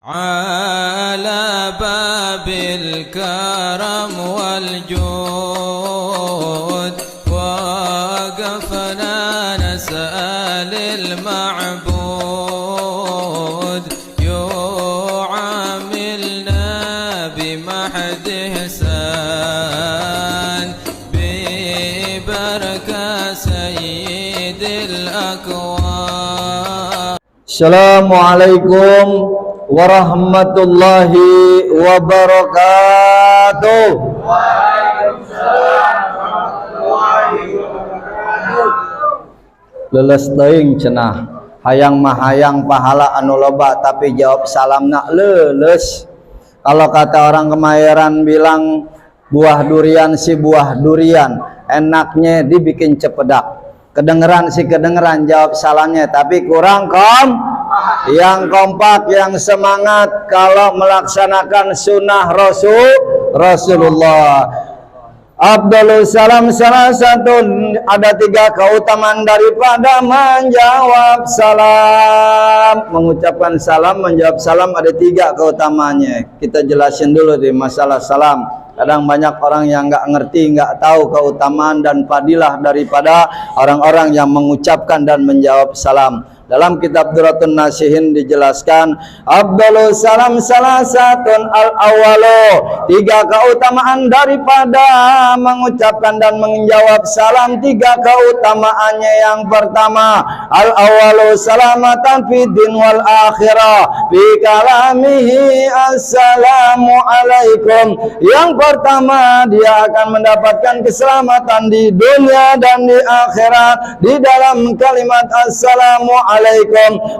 على باب الكرم والجود وقفنا نسأل المعبود يعاملنا بمحد إحسان ببركة سيد الأكوان. Assalamualaikum warahmatullahi wabarakatuh. Waalaikumsalam warahmatullahi wabarakatuh. Leles teuing cenah hayang mahayang pahala anu loba tapi jawab salamna leles. Kalau kata orang Kemayoran bilang buah durian si buah durian enaknya dibikin cepedak. Kedengeran si kedengeran jawab salamnya tapi kurang yang kompak, yang semangat kalau melaksanakan sunnah Rasulullah. Abdul salam salah satu ada 3 keutamaan daripada menjawab salam. Mengucapkan salam, menjawab salam ada 3 keutamaannya. Kita jelasin dulu di masalah salam. Kadang banyak orang yang nggak ngerti, nggak tahu keutamaan dan fadilah daripada orang-orang yang mengucapkan dan menjawab salam. Dalam kitab Duratun Nasihin dijelaskan Abdul salam salah satun al-awalu 3 keutamaan daripada mengucapkan dan menjawab salam. 3 keutamaannya yang pertama al-awalu salamatan fid din wal akhirah bi kalamihi assalamu alaikum. Yang pertama dia akan mendapatkan keselamatan di dunia dan di akhirat di dalam kalimat assalamu alaikum.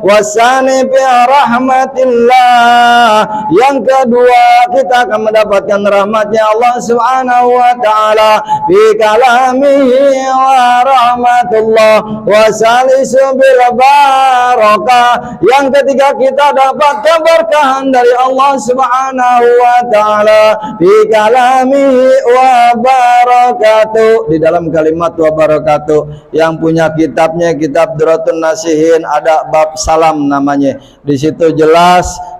Wasani bi rahmatillah. Yang kedua kita akan mendapatkan rahmatnya Allah Subhanahu wa taala bi kalamihi wa rahmatullah. Wasalisu bil barakah. Yang ketiga kita dapat keberkahan dari Allah Subhanahu wa taala bi kalamihi wa barakatuh. Di dalam kalimat wa barakatuh yang punya kitabnya kitab Duratun Nasihin ada bab salam namanya. Di situ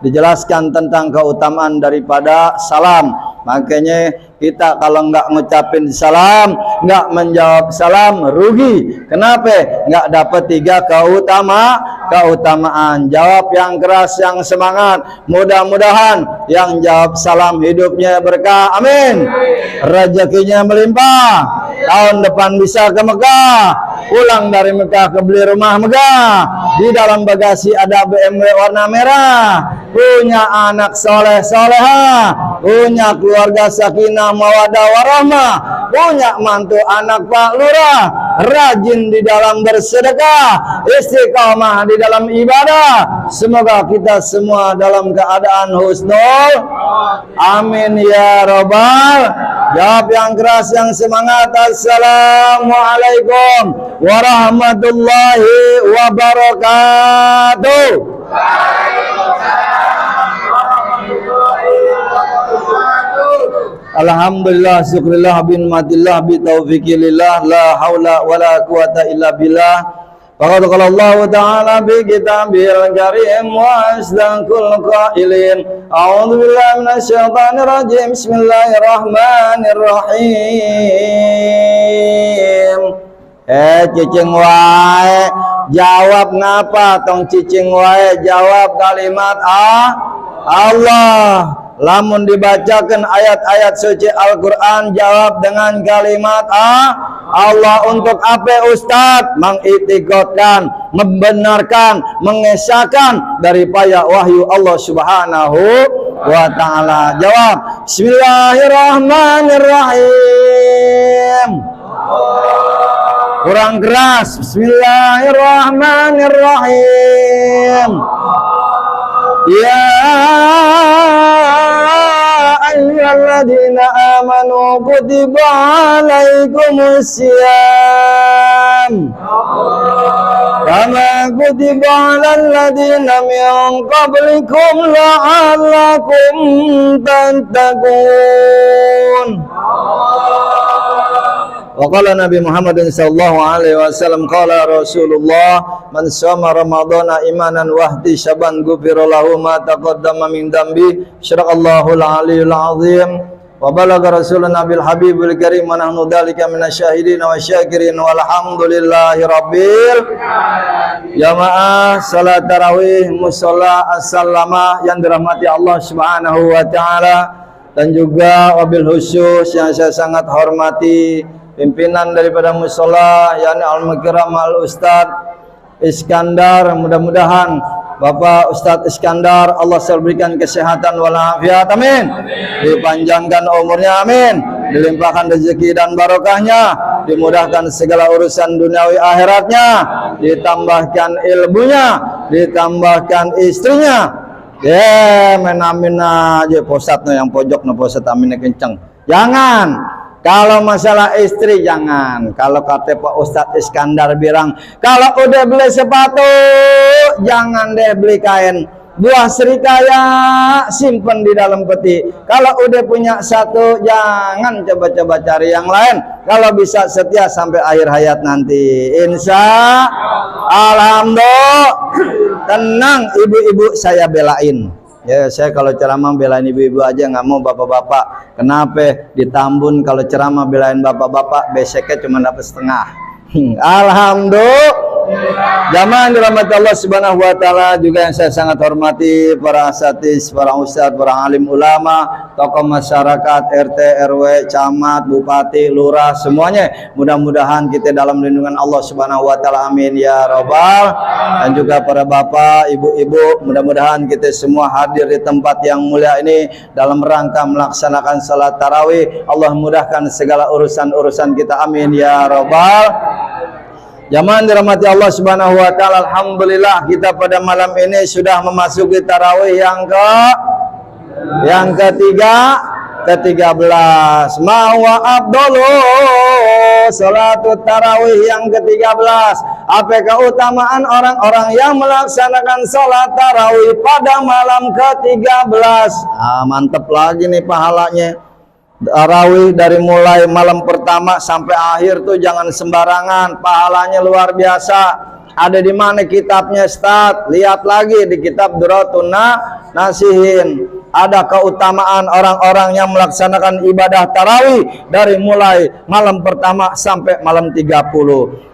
dijelaskan tentang keutamaan daripada salam. Makanya kita kalau nggak ngucapin salam, nggak menjawab salam, rugi. Kenapa? Nggak dapat 3 keutamaan. Jawab yang keras, yang semangat. Mudah-mudahan yang jawab salam hidupnya berkah. Amin. Rezekinya melimpah. Tahun depan bisa ke Mekah. Pulang dari Mekah ke beli rumah megah. Di dalam bagasi ada BMW warna merah. Punya anak soleh-soleha. Punya keluarga sakinah mawadah warahmah. Punya mantu anak Pak Lurah. Rajin di dalam bersedekah. Istiqomah di dalam ibadah. Semoga kita semua dalam keadaan husnul. Amin ya robbal. Jawab yang keras, yang semangat. Assalamualaikum warahmatullahi wabarakatuh. Alhamdulillah, syukurillah, bin matillah, bi taufiqillah, la haula wa la quwata illa billah. Faqad qala Allah ta'ala bi kitabil karim wa asdaqul qailin. A'udzu billahi minasy syaithanir rajim. Bismillahirrahmanirrahim. Cicing wae jawab ngapa tong cicing wae jawab kalimat Allah. Lamun dibacakan ayat-ayat suci Al-Quran jawab dengan kalimat Allah. Untuk apa Ustadz? Mengitikadkan, membenarkan, mengesahkan daripada wahyu Allah Subhanahu wa ta'ala. Jawab Bismillahirrahmanirrahim. Kurang keras. Bismillahirrahmanirrahim. Ya ayyuhalladzina amanu kutiba alaikumusiyam kama kutiba alal ladzina min qablikum la'allakum tattaqun. Wa qala Nabi Muhammad sallallahu alaihi wasallam qala Rasulullah man shoma ramadhana imanan wa ihtisaban ghufira lahu ma taqaddama min dambi syaraqallahu al-aliyyul azim wa balagha rasuluna bil habibul karim wa nahnu dzalika minasyahidin wa syakirin walhamdulillahi rabbil jamaah salat tarawih musalla as-salama yang dirahmati Allah Subhanahu wa taala, dan juga wabil khusus yang saya sangat hormati pimpinan daripada musola yakni Al-Mukarram Al-Ustadz Iskandar. Mudah-mudahan Bapak Ustadz Iskandar Allah selalu berikan kesehatan walafiat, amin. Dipanjangkan umurnya, amin. Dilimpahkan rezeki dan barokahnya, dimudahkan segala urusan duniawi akhiratnya, ditambahkan ilmunya, ditambahkan istrinya. Amin aja posatnya yang pojok no posat aminnya kenceng. Jangan. Kalau masalah istri jangan. Kalau kata Pak Ustadz Iskandar bilang, kalau udah beli sepatu jangan deh beli kain. Buah serikaya simpen di dalam peti. Kalau udah punya satu jangan coba-coba cari yang lain. Kalau bisa setia sampai akhir hayat nanti. Insya Alhamdulillah. Tenang ibu-ibu, saya belain. Ya, saya kalau ceramah belain ibu-ibu aja, nggak mau bapak-bapak. Kenapa? Di Tambun kalau ceramah belain bapak-bapak, beseknya cuma dapat setengah. Alhamdulillah. Jamaah dirahmati Allah Subhanahu wa taala, juga yang saya sangat hormati para asatidz, para ustadz, para alim ulama, tokoh masyarakat, RT, RW, camat, bupati, lurah, semuanya. Mudah-mudahan kita dalam lindungan Allah Subhanahu wa taala, amin ya rabbal. Dan juga para bapak, ibu-ibu, mudah-mudahan kita semua hadir di tempat yang mulia ini dalam rangka melaksanakan salat tarawih. Allah mudahkan segala urusan-urusan kita, amin ya rabbal. Jamaah dirahmati Allah Subhanahu wa taala, alhamdulillah kita pada malam ini sudah memasuki tarawih yang ke-13. Mawa abdulu salatu tarawih yang ke-13. Apa keutamaan orang-orang yang melaksanakan salat tarawih pada malam ke-13? Mantep lagi nih pahalanya. Tarawih dari mulai malam pertama sampai akhir tuh jangan sembarangan, pahalanya luar biasa. Ada di mana kitabnya, Ustaz? Lihat lagi di kitab Duratun Nasihin. Ada keutamaan orang-orang yang melaksanakan ibadah tarawih dari mulai malam pertama sampai malam 30.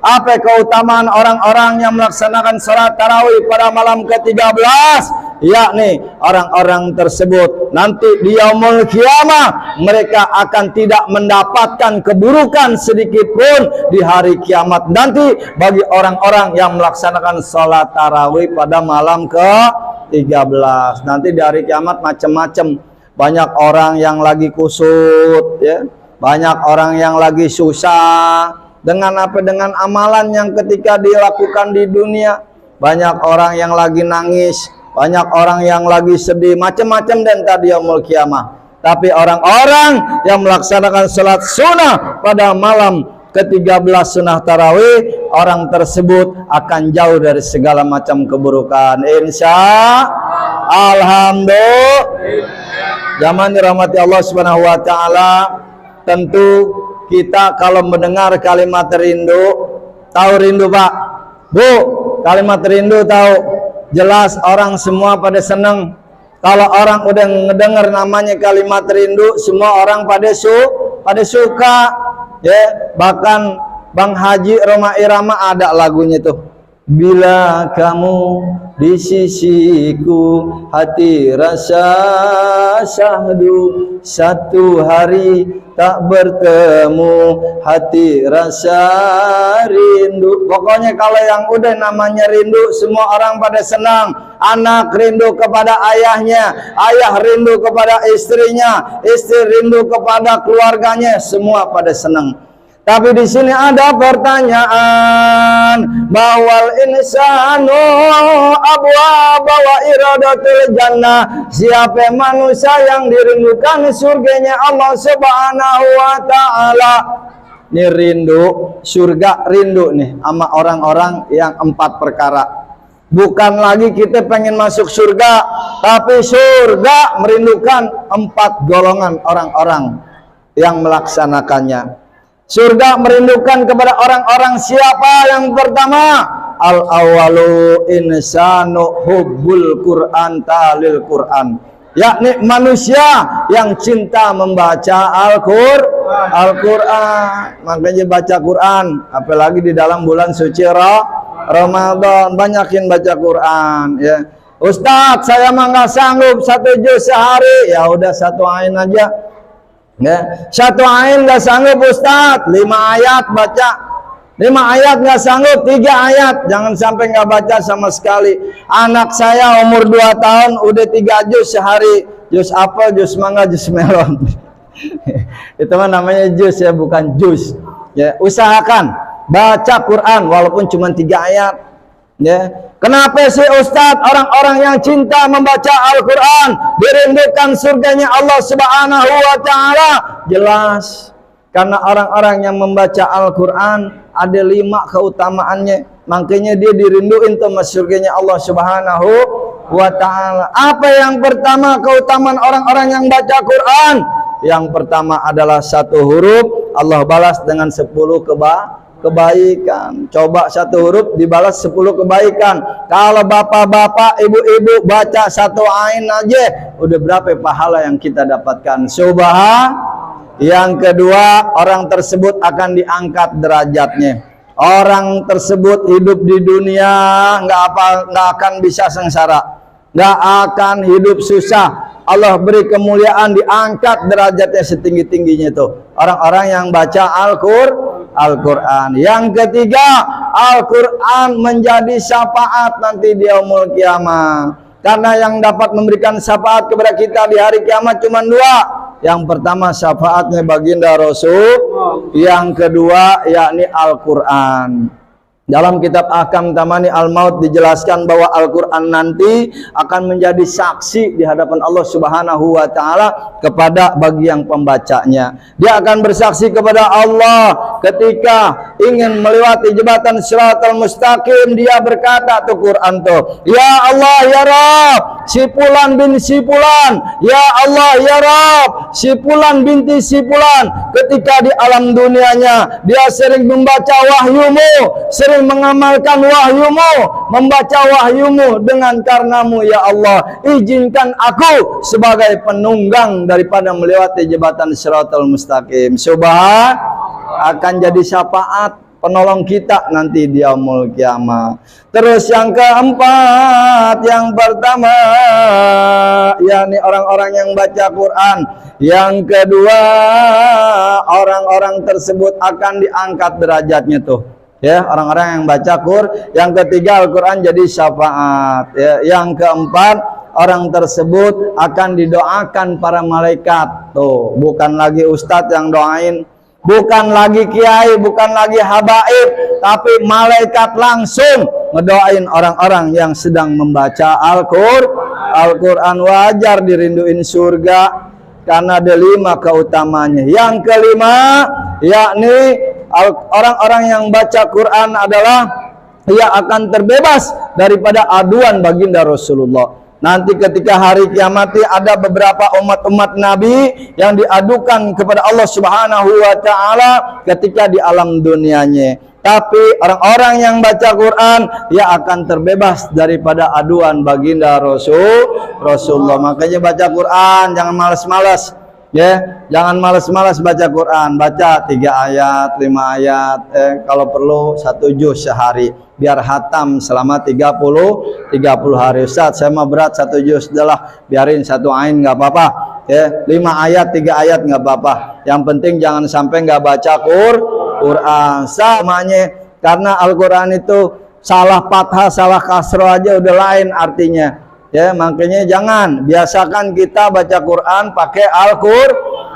Apa keutamaan orang-orang yang melaksanakan salat tarawih pada malam ke-13? Yakni orang-orang tersebut nanti di yaumul kiamah mereka akan tidak mendapatkan keburukan sedikit pun di hari kiamat nanti bagi orang-orang yang melaksanakan salat tarawih pada malam ke-13. Nanti di hari kiamat macam-macam. Banyak orang yang lagi kusut, ya. Banyak orang yang lagi susah. Dengan apa? Dengan amalan yang ketika dilakukan di dunia. Banyak orang yang lagi nangis, banyak orang yang lagi sedih, macam-macam dan tadi yaumul kiamah. Tapi orang-orang yang melaksanakan salat sunnah pada malam ke-13 sunnah tarawih, orang tersebut akan jauh dari segala macam keburukan. Insya Alhamdulillah. Zaman dirahmati Allah Subhanahu wa taala, tentu kita kalau mendengar kalimat rindu, tahu rindu Pak? Bu, kalimat rindu tahu? Jelas orang semua pada senang. Kalau orang udah ngedengar namanya kalimat rindu, semua orang pada suka. Ya, bahkan Bang Haji Roma Irama ada lagunya tuh. Bila kamu di sisiku, hati rasa syahdu, satu hari tak bertemu, hati rasa rindu. Pokoknya kalau yang udah namanya rindu, semua orang pada senang. Anak rindu kepada ayahnya, ayah rindu kepada istrinya, istri rindu kepada keluarganya, semua pada senang. Tapi di sini ada pertanyaan, bahwal insanu abwaba wa iradatul jannah. Siapa manusia yang dirindukan surganya Allah Subhanahu wa taala? Ini rindu surga, rindu nih sama orang-orang yang 4 perkara. Bukan lagi kita pengen masuk surga, tapi surga merindukan 4 golongan orang-orang yang melaksanakannya. Surga merindukan kepada orang-orang siapa? Yang pertama, al-awalu insanu hubbul Qur'an talil Qur'an, yakni manusia yang cinta membaca Al-Qur'an. Makanya baca Quran, apalagi di dalam bulan suci Ramadan, banyakin baca Quran ya. Ustadz, saya mah nggak sanggup 1 juz sehari. Ya udah 1 ain aja ya. 1 ain nggak sanggup Ustadz, 5 ayat baca. 5 ayat nggak sanggup, 3 ayat. Jangan sampai nggak baca sama sekali. Anak saya umur 2 tahun udah 3 juz sehari. Juz apel, juz mangga, juz melon. Itu mah namanya juz ya, bukan jus ya. Usahakan baca Quran walaupun cuma 3 ayat ya. Kenapa sih Ustadz orang-orang yang cinta membaca Al-Quran dirindukan surganya Allah Subhanahu wa Ta'ala? Jelas, karena orang-orang yang membaca Al-Quran ada 5 keutamaannya, makanya dia dirinduin sama surganya Allah Subhanahu wa Ta'ala. Apa yang pertama keutamaan orang-orang yang baca Quran? Yang pertama adalah 1 huruf Allah balas dengan 10 kebaikan. Coba 1 huruf dibalas 10 kebaikan. Kalau bapak-bapak, ibu-ibu baca 1 ain aja, udah berapa pahala yang kita dapatkan? Yang kedua, orang tersebut akan diangkat derajatnya. Orang tersebut hidup di dunia nggak akan bisa sengsara, nggak akan hidup susah. Allah beri kemuliaan, diangkat derajatnya setinggi-tingginya tuh orang-orang yang baca Al-Quran. Yang ketiga, Al-Quran menjadi syafaat nanti di yaumul kiamah. Karena yang dapat memberikan syafaat kepada kita di hari kiamat cuma 2. Yang pertama syafaatnya baginda Rasul, yang kedua yakni Al-Quran. Dalam kitab Ahkam Tamani Al-Maut dijelaskan bahwa Al-Quran nanti akan menjadi saksi di hadapan Allah Subhanahu wa Ta'ala kepada bagi yang pembacanya. Dia akan bersaksi kepada Allah ketika ingin melewati jembatan Shiratal Mustaqim. Dia berkata tuh Quran tuh, ya Allah ya Rabb, si Fulan bin si Fulan, ya Allah ya Rabb, si Fulan binti si Fulan. Ketika di alam dunianya dia sering membaca wahyumu, sering mengamalkan wahyumu, membaca wahyumu, dengan karenamu ya Allah izinkan aku sebagai penunggang daripada melewati jembatan Shiratal Mustaqim. Subhan akan jadi syafaat penolong kita nanti di yaumul kiamah. Terus yang keempat, yang pertama yakni orang-orang yang baca Quran. Yang kedua, orang-orang tersebut akan diangkat derajatnya tuh ya, orang-orang yang baca Quran. Yang ketiga, Al-Quran jadi syafaat ya. Yang keempat, orang tersebut akan didoakan para malaikat tuh, bukan lagi ustadz yang doain, bukan lagi kiai, bukan lagi habaib, tapi malaikat langsung ngedoain orang-orang yang sedang membaca Al-Quran. Wajar dirinduin surga karena ada 5 keutamanya. Yang kelima yakni orang-orang yang baca Quran adalah ia akan terbebas daripada aduan baginda Rasulullah. Nanti ketika hari kiamat ada beberapa umat-umat Nabi yang diadukan kepada Allah Subhanahu wa Ta'ala ketika di alam dunianya. Tapi orang-orang yang baca Quran ia akan terbebas daripada aduan baginda Rasulullah. Makanya baca Quran jangan malas-malas ya, jangan malas-malas baca Quran. Baca 3 ayat, 5 ayat, kalau perlu 1 juz sehari biar hatam selama 30 hari. Ustaz, saya mah berat 1 juz, udahlah biarin 1 ain nggak apa-apa ya. 5 ayat, 3 ayat nggak apa-apa. Yang penting jangan sampai nggak baca Quran samanya, karena Al-Quran itu salah fathah, salah kasroh aja udah lain artinya ya. Makanya jangan, biasakan kita baca Quran pakai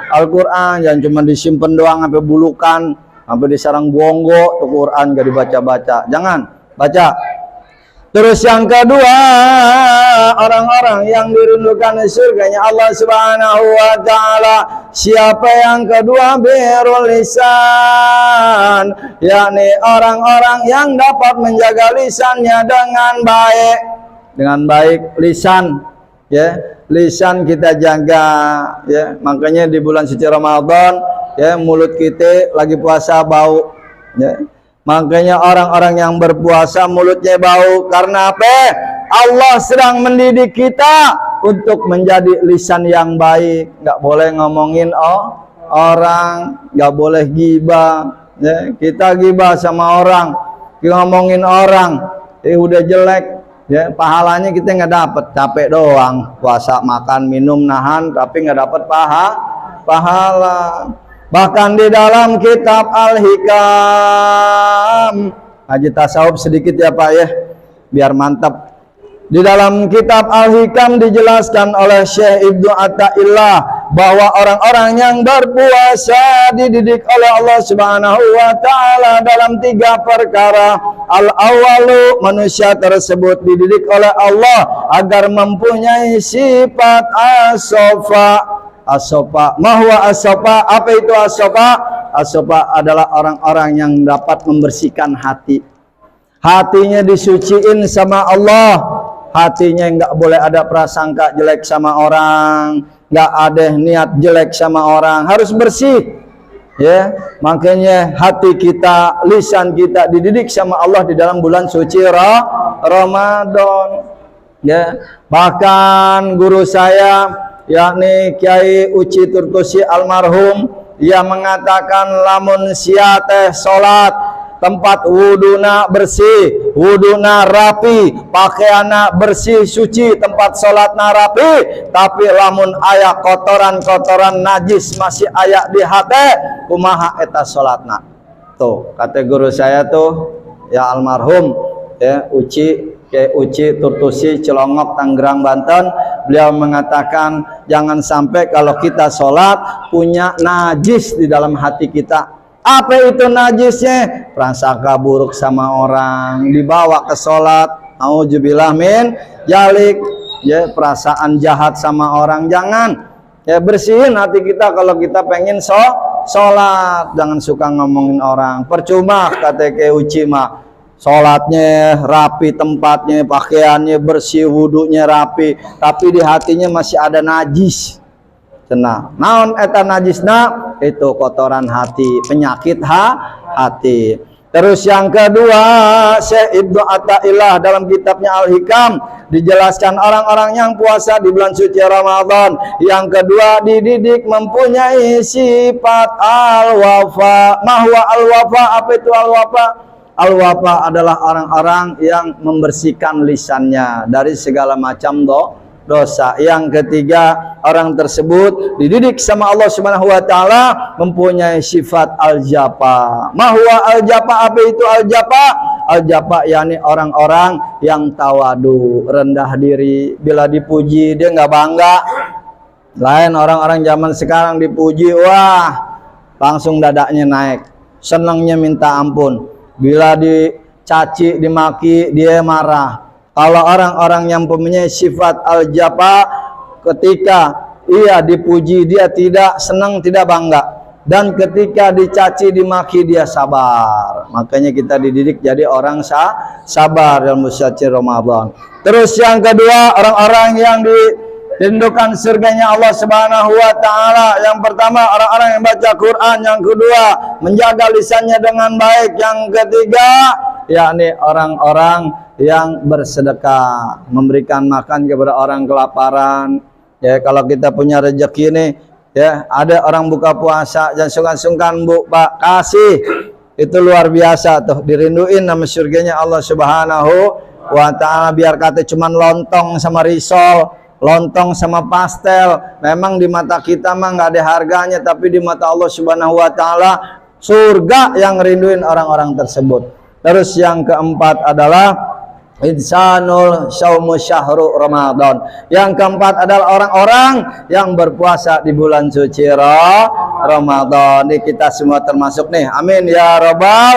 Al-Quran, jangan cuma disimpan doang sampai bulukan, sampai di sarang bongo tuh Quran gak dibaca-baca. Jangan, baca. Terus yang kedua, orang-orang yang dirindukan surganya Allah Subhanahu wa Ta'ala. Siapa yang kedua? Birrul lisan, yakni orang-orang yang dapat menjaga lisannya dengan baik. Dengan baik, lisan ya, lisan kita jaga ya. Makanya di bulan suci Ramadan ya mulut kita lagi puasa bau, ya. Makanya orang-orang yang berpuasa mulutnya bau karena apa? Allah sedang mendidik kita untuk menjadi lisan yang baik, nggak boleh ngomongin orang, nggak boleh gibah, ya. Kita gibah sama orang, ngomongin orang, udah jelek, ya pahalanya kita nggak dapat, capek doang, puasa makan minum nahan, tapi nggak dapat pahala. Bahkan di dalam kitab Al-Hikam, ngaji tasawuf sedikit ya Pak ya, biar mantap. Di dalam kitab Al-Hikam dijelaskan oleh Syekh Ibnu Athaillah bahwa orang-orang yang berpuasa dididik oleh Allah Subhanahu wa taala dalam 3 perkara. Al-awwalu, manusia tersebut dididik oleh Allah agar mempunyai sifat as-safa. As-safa, mahwa as-safa, apa itu as-safa? As-safa adalah orang-orang yang dapat membersihkan hati. Hatinya disuciin sama Allah. Hatinya nggak boleh ada prasangka jelek sama orang, nggak ada niat jelek sama orang, harus bersih, ya. Makanya hati kita, lisan kita dididik sama Allah di dalam bulan suci Ramadan, ya. Bahkan guru saya, yakni Kiai Uci Turtusi almarhum, yang mengatakan lamun sia teh salat tempat wuduna bersih, wuduna rapi, pakaiana bersih suci, tempat sholatna rapi, tapi lamun aya kotoran-kotoran najis masih aya di hati, kumaha eta sholatna. Tuh kata guru saya tuh ya almarhum ya Kiai Uci Turtusi Cilongok Tangerang Banten, beliau mengatakan jangan sampai kalau kita sholat punya najis di dalam hati kita. Apa itu najisnya? Prasangka buruk sama orang, dibawa ke sholat, auzubillah min jalik, ya, perasaan jahat sama orang, jangan, ya. Bersihin hati kita kalau kita pengen sholat, jangan suka ngomongin orang. Percuma kata Kiai Uci mah, sholatnya rapi, tempatnya, pakaiannya bersih, wudunya rapi, tapi di hatinya masih ada najis. Cenah, naon eta najisna? Itu kotoran hati, penyakit hati. Terus yang kedua, Syekh Ibnu Athaillah dalam kitabnya Al-Hikam dijelaskan orang-orang yang puasa di bulan suci Ramadan. Yang kedua, dididik mempunyai sifat al-wafa. Mahwa al-wafa, apa itu al-wafa? Al-wafa adalah orang-orang yang membersihkan lisannya dari segala macam dosa. Yang ketiga, orang tersebut dididik sama Allah Subhanahu wa taala mempunyai sifat al-japa. Mahwa al-japa, apa itu al-japa? Al-japa yakni orang-orang yang tawadu, rendah diri, bila dipuji dia nggak bangga. Lain orang-orang zaman sekarang dipuji, wah, langsung dadanya naik, senangnya minta ampun. Bila dicaci, dimaki, dia marah. Kalau orang-orang yang mempunyai sifat al-japa, ketika ia dipuji dia tidak senang, tidak bangga, dan ketika dicaci dimaki dia sabar. Makanya kita dididik jadi orang sabar dalam bulan Ramadan. Terus yang kedua, orang-orang yang dirindukan surganya Allah Subhanahu wa taala. Yang pertama, orang-orang yang baca Quran. Yang kedua, menjaga lisannya dengan baik. Yang ketiga, yakni orang-orang yang bersedekah, memberikan makan kepada orang kelaparan. Ya, kalau kita punya rezeki nih, ya, ada orang buka puasa, jangan sungkan-sungkan Bu, Pak, kasih. Itu luar biasa tuh, dirinduin nama surganya Allah Subhanahu wa taala. Biar kata cuman lontong sama risol, lontong sama pastel, memang di mata kita mah nggak ada harganya, tapi di mata Allah Subhanahu wa taala surga yang rinduin orang-orang tersebut. Terus yang keempat adalah insanul syaumu syahru Ramadan. Yang keempat adalah orang-orang yang berpuasa di bulan suci Ramadan. Ini kita semua termasuk nih. Amin ya rabbal.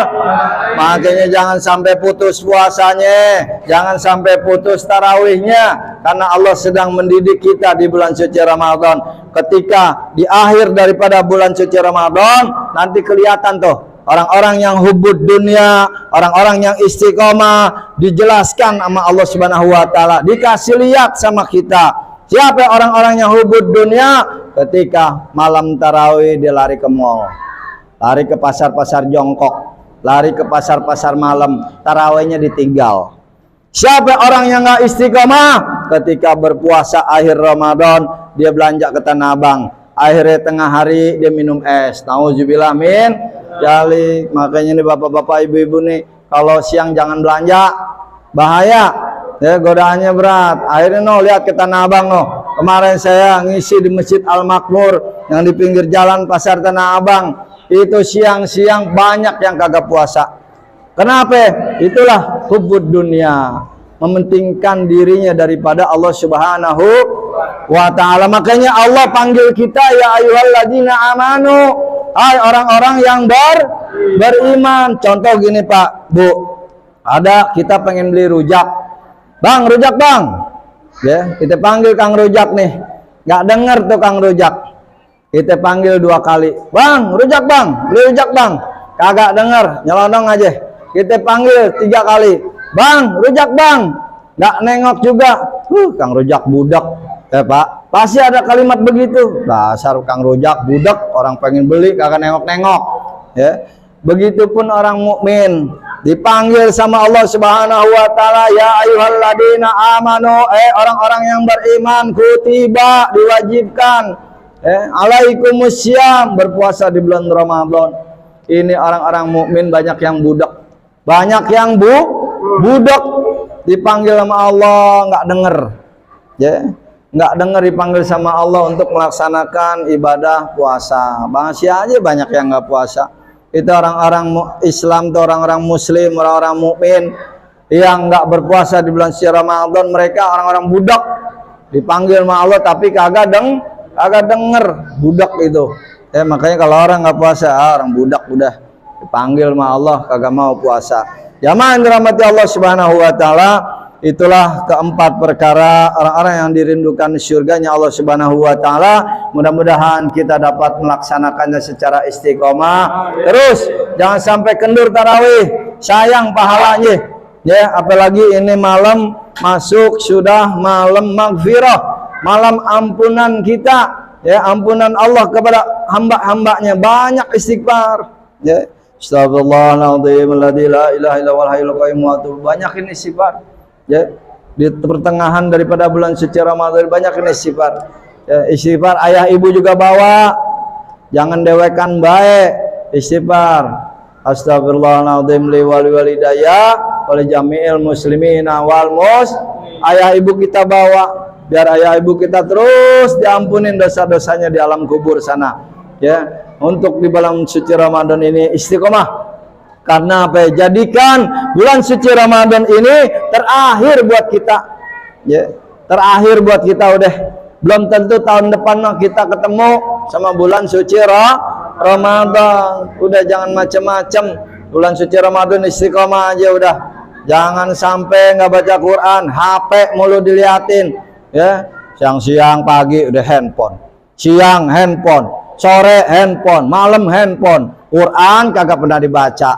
Makanya jangan sampai putus puasanya, jangan sampai putus tarawihnya, karena Allah sedang mendidik kita di bulan suci Ramadan. Ketika di akhir daripada bulan suci Ramadan nanti kelihatan tuh orang-orang yang hubud dunia, orang-orang yang istiqomah, dijelaskan sama Allah Subhanahu wa taala, dikasih lihat sama kita. Siapa orang-orang yang hubud dunia? ketika malam tarawih dia lari ke mall, lari ke pasar-pasar jongkok, lari ke pasar-pasar malam, tarawihnya ditinggal. Siapa orang yang nggak istiqomah ketika berpuasa akhir Ramadan, dia belanja ke Tanah Abang, akhirnya tengah hari dia minum es. Nauzubillah min dzalik. Makanya nih bapak-bapak ibu-ibu nih, kalau siang jangan belanja, bahaya ya, godaannya berat. Akhirnya lihat ke Tanah Abang kemarin saya ngisi di Masjid Al Makmur yang di pinggir jalan pasar Tanah Abang, itu siang-siang banyak yang kagak puasa. Kenapa? Itulah hubbud dunia, mementingkan dirinya daripada Allah Subhanahu wa ta'ala. Makanya Allah panggil kita, ya ayyuhalladzina amanu, hai orang-orang yang beriman. Contoh gini Pak, Bu, ada kita pengen beli rujak, Bang, rujak Bang, ya kita panggil Kang Rujak nih, nggak denger tuh Kang Rujak, kita panggil 2 kali, Bang, rujak Bang, beli rujak Bang, kagak denger, nyelonong aja. Kita panggil 3 kali, Bang, rujak Bang, nggak nengok juga. Kang Rujak budak ya Pak, pasti ada kalimat begitu, dasar Kang Rujak budak, orang pengen beli kagak nengok-nengok ya. Begitupun orang mukmin dipanggil sama Allah Subhanahu wa ta'ala, ya ayyuhalladzina amanu, orang-orang yang beriman, kutiba, diwajibkan, alaikumussyam, berpuasa di bulan Ramadan. Ini orang-orang mukmin banyak yang budak, banyak yang budak, dipanggil sama Allah nggak denger ya, nggak denger dipanggil sama Allah untuk melaksanakan ibadah puasa. Bangsa aja banyak yang nggak puasa. Itu orang-orang Islam, itu orang-orang Muslim, orang-orang mukmin yang nggak berpuasa di bulan suci Ramadan. Mereka orang-orang budak, dipanggil sama Allah tapi kagak denger, budak itu. Makanya kalau orang nggak puasa, orang budak udah dipanggil sama Allah kagak mau puasa. Jamaah yang dirahmati Allah Subhanahu wa ta'ala, itulah keempat perkara orang-orang yang dirindukan surganya Allah Subhanahu wa ta'ala. Mudah-mudahan kita dapat melaksanakannya secara istiqomah. Terus jangan sampai kendur tarawih, sayang pahalanya ya, apalagi ini malam masuk sudah malam maghfirah, malam ampunan kita ya, ampunan Allah kepada hamba-hambanya. Banyak istighfar ya, astagfirullahaladzim alladzi la ilaha illa huwal hayyul qayyum wa atubu. Banyakin istighfar ya, di pertengahan daripada bulan suci Ramadan banyakin istighfar ya. Istighfar ayah ibu juga bawa, jangan dewekan baik, istighfar astagfirullahaladzim li wal walidayya wal jami'il muslimina wal ayah ibu kita bawa, biar ayah ibu kita terus diampunin dosa-dosanya di alam kubur sana ya. Untuk di bulan suci Ramadan ini istiqomah, karena apa? Jadikan bulan suci Ramadan ini terakhir buat kita ya, terakhir buat kita. Udah belum tentu tahun depan kita ketemu sama bulan suci Ramadan. Udah jangan macam-macam, bulan suci Ramadan istiqomah aja udah. Jangan sampai nggak baca Quran, HP mulu diliatin ya. Siang-siang pagi udah handphone, siang handphone, sore handphone, malam handphone, Quran kagak pernah dibaca.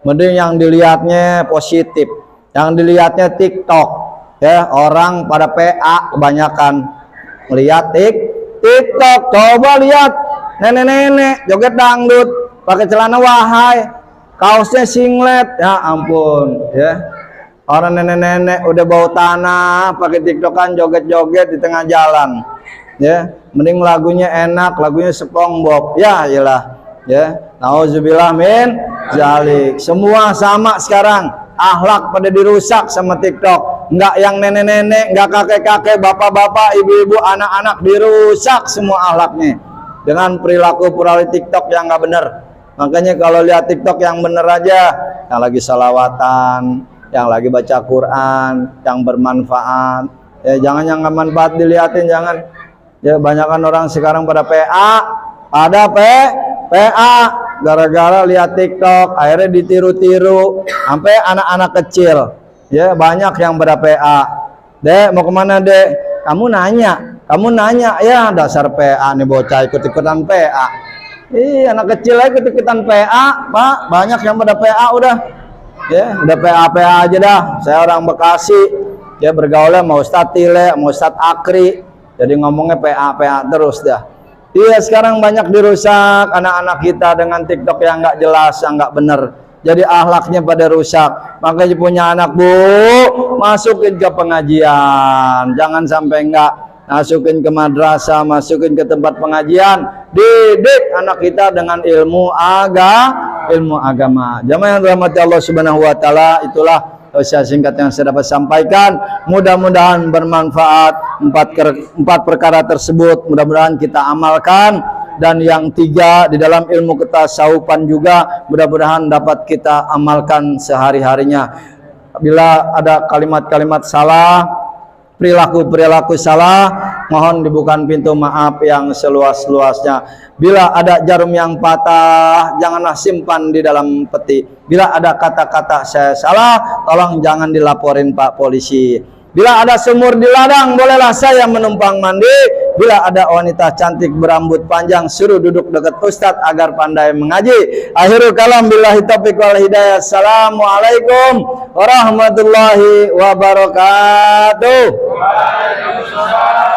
Mending yang dilihatnya positif, yang dilihatnya TikTok ya. Orang pada PA kebanyakan melihat TikTok. Coba lihat nenek-nenek joget dangdut pakai celana wahai, kaosnya singlet, ya ampun ya. Orang nenek-nenek udah bau tanah pakai TikTokan joget-joget di tengah jalan ya. Mending lagunya enak, lagunya SpongeBob ya, iyalah ya. Nauzubillah min dzalik. Semua sama sekarang, akhlak pada dirusak sama TikTok. Enggak yang nenek-nenek, enggak kakek-kakek, bapak-bapak, ibu-ibu, anak-anak, dirusak semua akhlaknya dengan perilaku TikTok yang enggak benar. Makanya kalau lihat TikTok yang bener aja, yang lagi salawatan, yang lagi baca Quran, yang bermanfaat ya, jangan yang nggak manfaat dilihatin, jangan ya. Banyakan orang sekarang pada PA gara-gara lihat TikTok, akhirnya ditiru-tiru sampai anak-anak kecil ya. Banyak yang pada PA. Dek mau kemana dek? Kamu nanya ya, dasar PA nih bocah ikut-ikutan PA. Ih, anak kecil aja ikut-ikutan PA Pak. Banyak yang pada PA udah ya, udah PA aja dah. Saya orang Bekasi ya, bergaulnya mau Ustadz Tile, mau Ustadz Akri, jadi ngomongnya PA terus dah Iya, sekarang banyak dirusak anak-anak kita dengan TikTok yang nggak jelas, yang nggak bener. Jadi akhlaknya pada rusak. Makanya punya anak, Bu, masukin ke pengajian. Jangan sampai nggak. Masukin ke madrasah, masukin ke tempat pengajian. Didik anak kita dengan ilmu agama. Jamaah yang dirahmati Allah Subhanahu wa taala, itulah usaha singkat yang saya dapat sampaikan. Mudah-mudahan bermanfaat empat perkara tersebut, mudah-mudahan kita amalkan. Dan yang tiga, di dalam ilmu ketasawufan juga mudah-mudahan dapat kita amalkan sehari-harinya. Bila ada kalimat-kalimat salah, perilaku-perilaku salah, mohon dibukakan pintu maaf yang seluas-luasnya. Bila ada jarum yang patah, janganlah simpan di dalam peti. Bila ada kata-kata saya salah, tolong jangan dilaporin Pak Polisi. Bila ada sumur di ladang, bolehlah saya menumpang mandi. Bila ada wanita cantik berambut panjang, suruh duduk dekat Ustadz agar pandai mengaji. Akhirul kalam, billahi taufiq wal hidayah. Assalamualaikum warahmatullahi wabarakatuh. Waalaikumsalam.